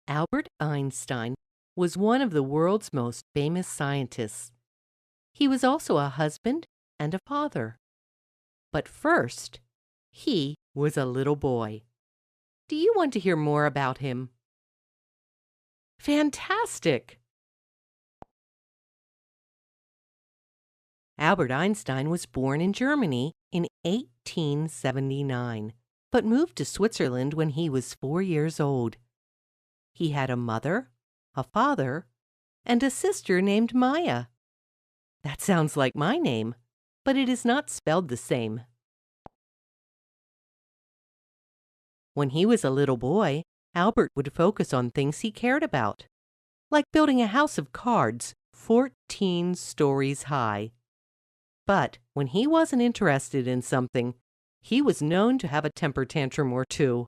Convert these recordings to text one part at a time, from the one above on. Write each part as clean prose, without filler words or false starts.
Albert Einstein was one of the world's most famous scientists. He was also a husband and a father. But first, he was a little boy. Do you want to hear more about him? Fantastic! Albert Einstein was born in Germany in 1879, but moved to Switzerland when he was 4 years old. He had a mother, a father, and a sister named Maya. That sounds like my name, but it is not spelled the same. When he was a little boy, Albert would focus on things he cared about, like building a house of cards 14 stories high. But when he wasn't interested in something, he was known to have a temper tantrum or two.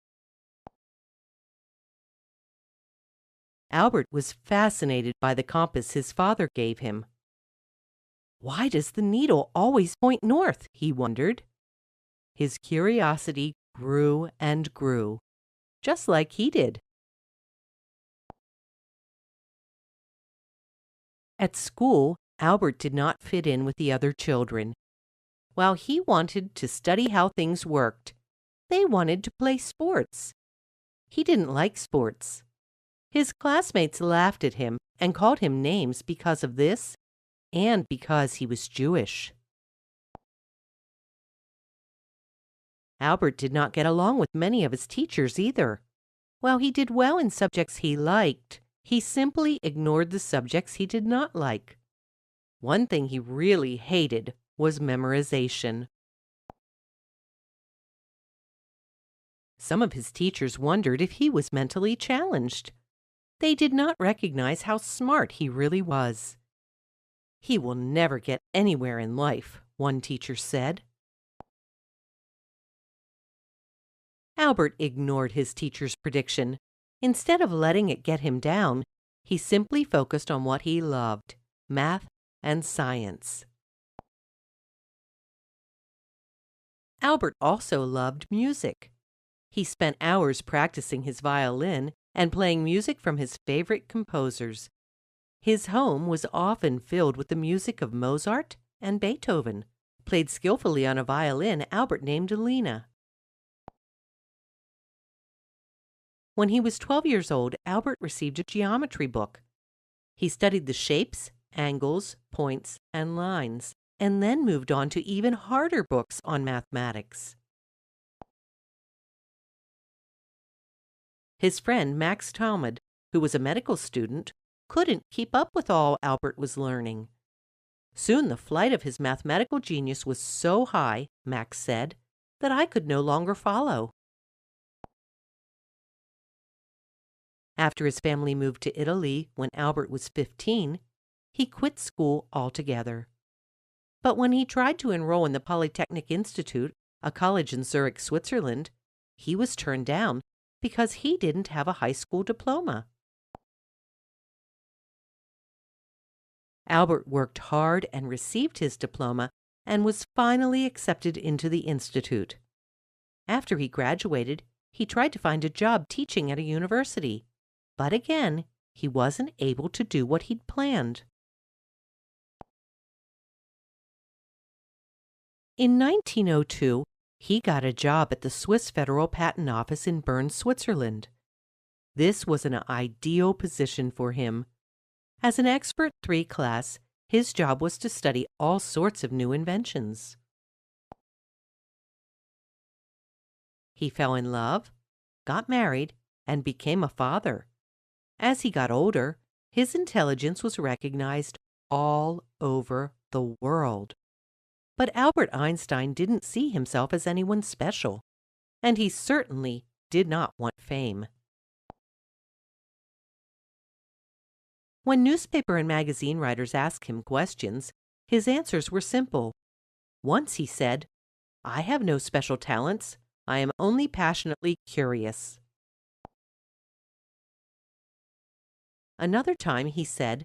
Albert was fascinated by the compass his father gave him. Why does the needle always point north? He wondered. His curiosity grew and grew, just like he did. At school, Albert did not fit in with the other children. While he wanted to study how things worked, they wanted to play sports. He didn't like sports. His classmates laughed at him and called him names because of this and because he was Jewish. Albert did not get along with many of his teachers either. While he did well in subjects he liked, he simply ignored the subjects he did not like. One thing he really hated was memorization. Some of his teachers wondered if he was mentally challenged. They did not recognize how smart he really was. "He will never get anywhere in life," one teacher said. Albert ignored his teacher's prediction. Instead of letting it get him down, he simply focused on what he loved, math and science. Albert also loved music. He spent hours practicing his violin and playing music from his favorite composers. His home was often filled with the music of Mozart and Beethoven, played skillfully on a violin Albert named Lena. When he was 12 years old, Albert received a geometry book. He studied the shapes, angles, points, and lines, and then moved on to even harder books on mathematics. His friend Max Talmud, who was a medical student, couldn't keep up with all Albert was learning. Soon the flight of his mathematical genius was so high, Max said, that I could no longer follow. After his family moved to Italy when Albert was 15, he quit school altogether. But when he tried to enroll in the Polytechnic Institute, a college in Zurich, Switzerland, he was turned down because he didn't have a high school diploma. Albert worked hard and received his diploma and was finally accepted into the institute. After he graduated, he tried to find a job teaching at a university, but again, he wasn't able to do what he'd planned. In 1902, he got a job at the Swiss Federal Patent Office in Bern, Switzerland. This was an ideal position for him. As an Expert 3 class, his job was to study all sorts of new inventions. He fell in love, got married, and became a father. As he got older, his intelligence was recognized all over the world. But Albert Einstein didn't see himself as anyone special, and he certainly did not want fame. When newspaper and magazine writers asked him questions, his answers were simple. Once he said, "I have no special talents. I am only passionately curious." Another time he said,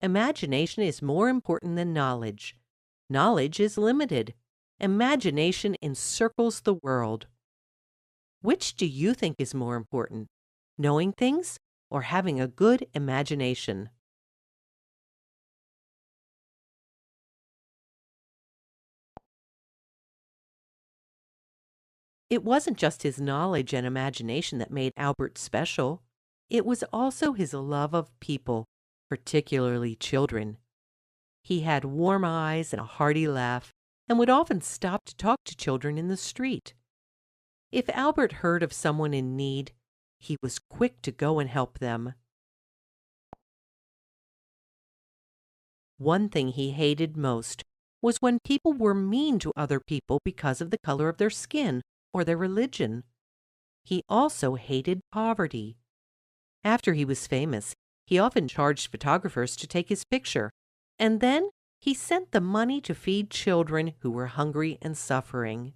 "Imagination is more important than knowledge. Knowledge is limited. Imagination encircles the world." Which do you think is more important, knowing things or having a good imagination. It wasn't just his knowledge and imagination that made Albert special. It was also his love of people, particularly children. He had warm eyes and a hearty laugh, and would often stop to talk to children in the street. If Albert heard of someone in need, he was quick to go and help them. One thing he hated most was when people were mean to other people because of the color of their skin or their religion. He also hated poverty. After he was famous, he often charged photographers to take his picture, and then he sent the money to feed children who were hungry and suffering.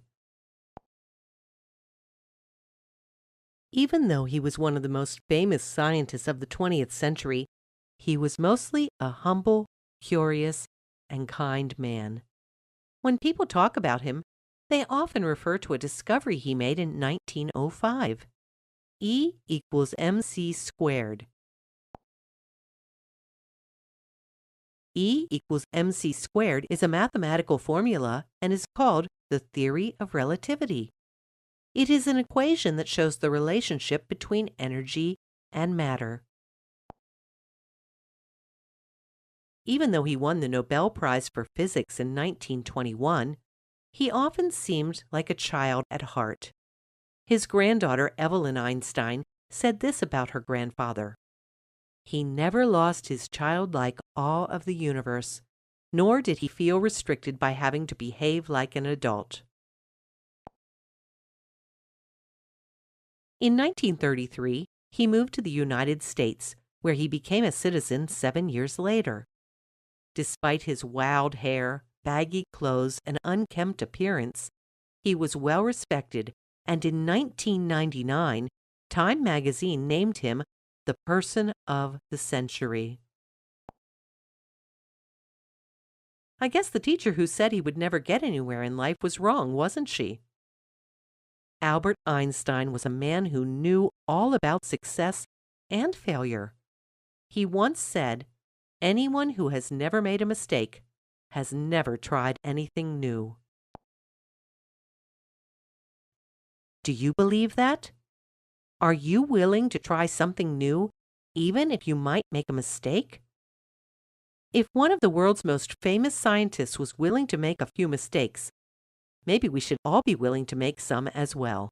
Even though he was one of the most famous scientists of the 20th century, he was mostly a humble, curious, and kind man. When people talk about him, they often refer to a discovery he made in 1905. E equals mc squared. E equals mc squared is a mathematical formula and is called the theory of relativity. It is an equation that shows the relationship between energy and matter. Even though he won the Nobel Prize for Physics in 1921, he often seemed like a child at heart. His granddaughter, Evelyn Einstein, said this about her grandfather: "He never lost his childlike awe of the universe, nor did he feel restricted by having to behave like an adult." In 1933, he moved to the United States, where he became a citizen 7 years later. Despite his wild hair, baggy clothes, and unkempt appearance, he was well respected, and in 1999, Time magazine named him the Person of the Century. I guess the teacher who said he would never get anywhere in life was wrong, wasn't she? Albert Einstein was a man who knew all about success and failure. He once said, "Anyone who has never made a mistake has never tried anything new." Do you believe that? Are you willing to try something new, even if you might make a mistake? If one of the world's most famous scientists was willing to make a few mistakes, maybe we should all be willing to make some as well.